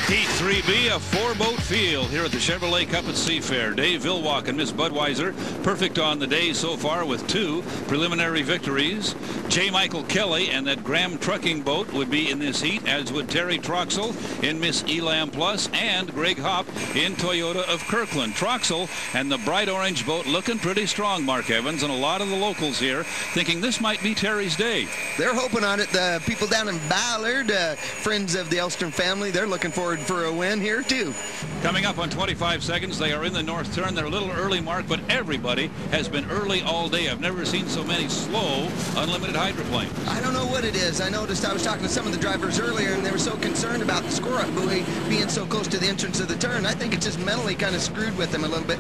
Heat 3B, a four-boat field here at the Chevrolet Cup at Seafair. Dave Vilwalk and Miss Budweiser perfect on the day so far with 2 preliminary victories. J. Michael Kelly and that Graham trucking boat would be in this heat, as would Terry Troxell in Miss Elam Plus and Greg Hopp in Toyota of Kirkland. Troxell and the bright orange boat looking pretty strong, Mark Evans, and a lot of the locals here thinking this might be Terry's day. They're hoping on it. The people down in Ballard, friends of the Elstrom family, they're looking forward for a win here too. Coming up on 25 seconds, they are in the north turn. They're a little early, Mark, but everybody has been early all day. I've never seen so many slow, unlimited hydroplanes. I don't know what it is. I noticed I was talking to some of the drivers earlier, and they were so concerned about the score-up buoy being so close to the entrance of the turn. I think it just mentally kind of screwed with them a little bit.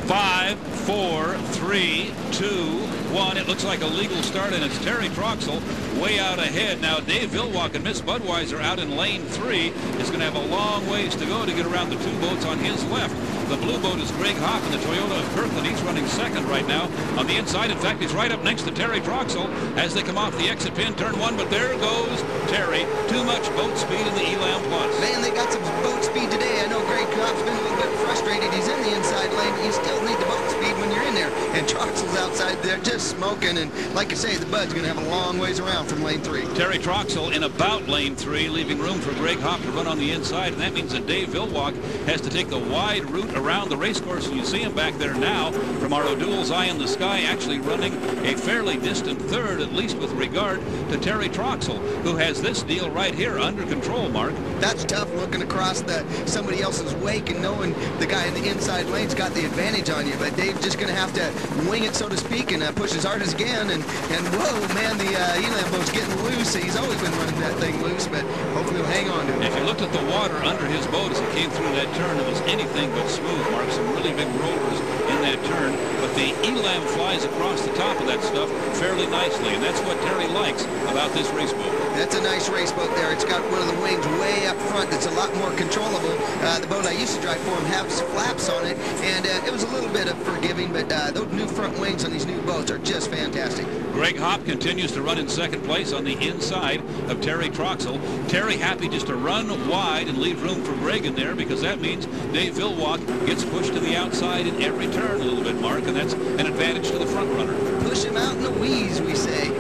5, 4, 3, 2, 1. It looks like a legal start, and it's Terry Troxell way out ahead. Now, Dave Vilwalk and Miss Budweiser out in lane 3 is going to have a long ways to go to get around the 2 boats on his left. The blue boat is Greg Hopp in the Toyota of Kirkland. He's running second right now on the inside. In fact, he's right up next to Terry Troxell as they come off the exit pin, turn 1. But there goes Terry. Too much boat speed in the Elam Plus. Man, they got some boat speed today. I know Greg Hopp's been a little bit frustrated. He's in the inside lane, but you still need the boat speed when you're in there. And Troxell's outside there just smoking. And like I say, the Bud's going to have a long ways around from lane 3. Terry Troxell in about lane 3, leaving room for Greg Hopp to run on the inside. And that means that Dave Vilwalk has to take the wide route around the race course. And you see him back there now from our O'Doul's Eye in the Sky, actually running a fairly distant third, at least with regard to Terry Troxell, who has this deal right here under control, Mark. That's tough, looking across somebody else's wake and knowing the guy in the inside lane's got the advantage on you. But Dave's just going to have to wing it, so to speak, and push as hard as he can. And whoa, man, the Elam boat's getting loose. He's always been running that thing loose, but hopefully he'll hang on to it. If you looked at the water under his boat as he came through that turn, it was anything but smooth, Mark. Some really big rollers in that turn, but the Elam flies across the top of that stuff fairly nicely, and that's what Terry likes about this race boat. That's a nice race boat there. It's got one of the wings way up front that's a lot more controllable. The boat I used to drive for him has flaps on it, and it was a little bit of forgiving, but those new front wings on these new boats are just fantastic. Greg Hopp continues to run in second place on the inside of Terry Troxell. Terry happy just to run wide and leave room for Greg in there, because that means Dave Vilwalk gets pushed to the outside in every turn a little bit, Mark, and that's an advantage to the front runner. Push him out in the weeds, we say.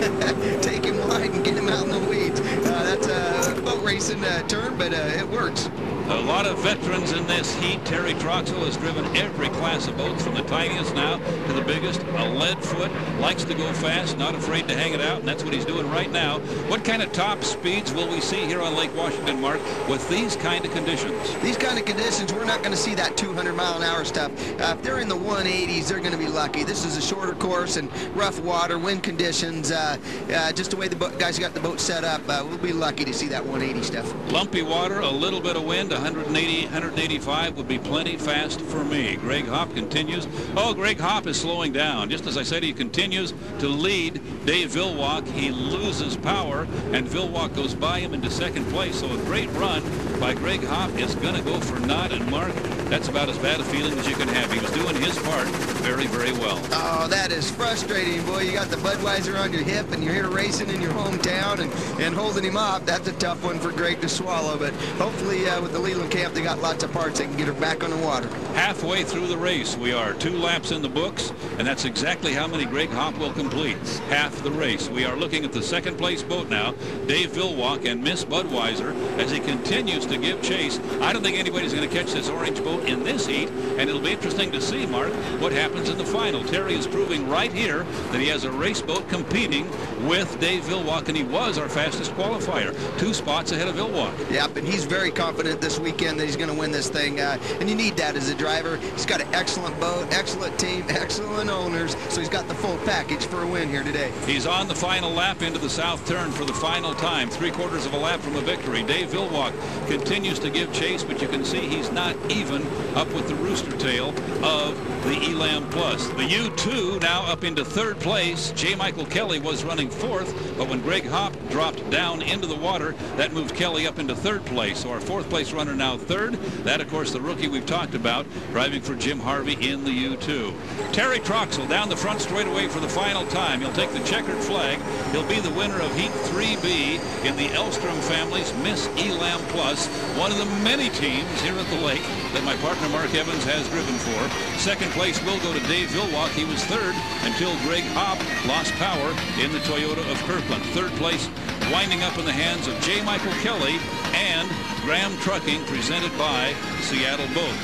Take him wide and get him out in the weeds. That's a boat racing term, but it works. A lot of veterans in this heat. Terry Troxell has driven every class of boats, from the tiniest now to the biggest. A lead foot, likes to go fast, not afraid to hang it out, and that's what he's doing right now. What kind of top speeds will we see here on Lake Washington, Mark, with these kind of conditions? These kind of conditions, we're not going to see that 200-mile-an-hour stuff. If they're in the 180s, they're going to be lucky. This is a shorter course and rough water, wind conditions, just the way the guys got the boat set up. We'll be lucky to see that 180 stuff. Lumpy water, a little bit of wind, 180, 185 would be plenty fast for me. Greg Hopp continues. Oh, Greg Hopp is slowing down. Just as I said, he continues to lead Dave Vilwalk. He loses power, and Vilwalk goes by him into second place. So a great run by Greg Hopp is going to go for naught. And Mark, that's about as bad a feeling as you can have. He was doing his part very, very well. Oh, that is frustrating, boy. You got the Budweiser on your hip, and you're here racing in your hometown and holding him off. That's a tough one for Greg to swallow, but hopefully with the Leland camp, they got lots of parts that can get her back on the water. Halfway through the race, we are 2 laps in the books, and that's exactly how many Greg Hopp will complete. Half the race. We are looking at the second place boat now, Dave Vilwalk and Miss Budweiser, as he continues to give chase. I don't think anybody's going to catch this orange boat in this heat, and it'll be interesting to see, Mark, what happens in the final. Terry is proving right here that he has a race boat competing with Dave Vilwalk, and he was our fastest qualifier, 2 spots ahead of Vilwalk. Yep, and he's very confident this weekend that he's going to win this thing, and you need that as a driver. He's got an excellent boat, excellent team, excellent owners, so he's got the full package for a win here today. He's on the final lap into the south turn for the final time, 3/4 of a lap from a victory. Dave Vilwalk continues to give chase, but you can see he's not even up with the rooster tail of the Elam Plus. The U2 now up into third place. J. Michael Kelly was running fourth, but when Greg Hopp dropped down into the water, that moved Kelly up into third place. So our fourth place runner now third. That, of course, the rookie we've talked about, driving for Jim Harvey in the U2. Terry Troxell down the front straightaway for the final time. He'll take the checkered flag. He'll be the winner of Heat 3B in the Elstrom family's Miss Elam Plus. one of the many teams here at the lake that my partner Mark Evans has driven for. Second place will go to Dave Villwock. He was third until Greg Hopp lost power in the Toyota of Kirkland. Third place winding up in the hands of J. Michael Kelly and Graham Trucking, presented by Seattle Boat.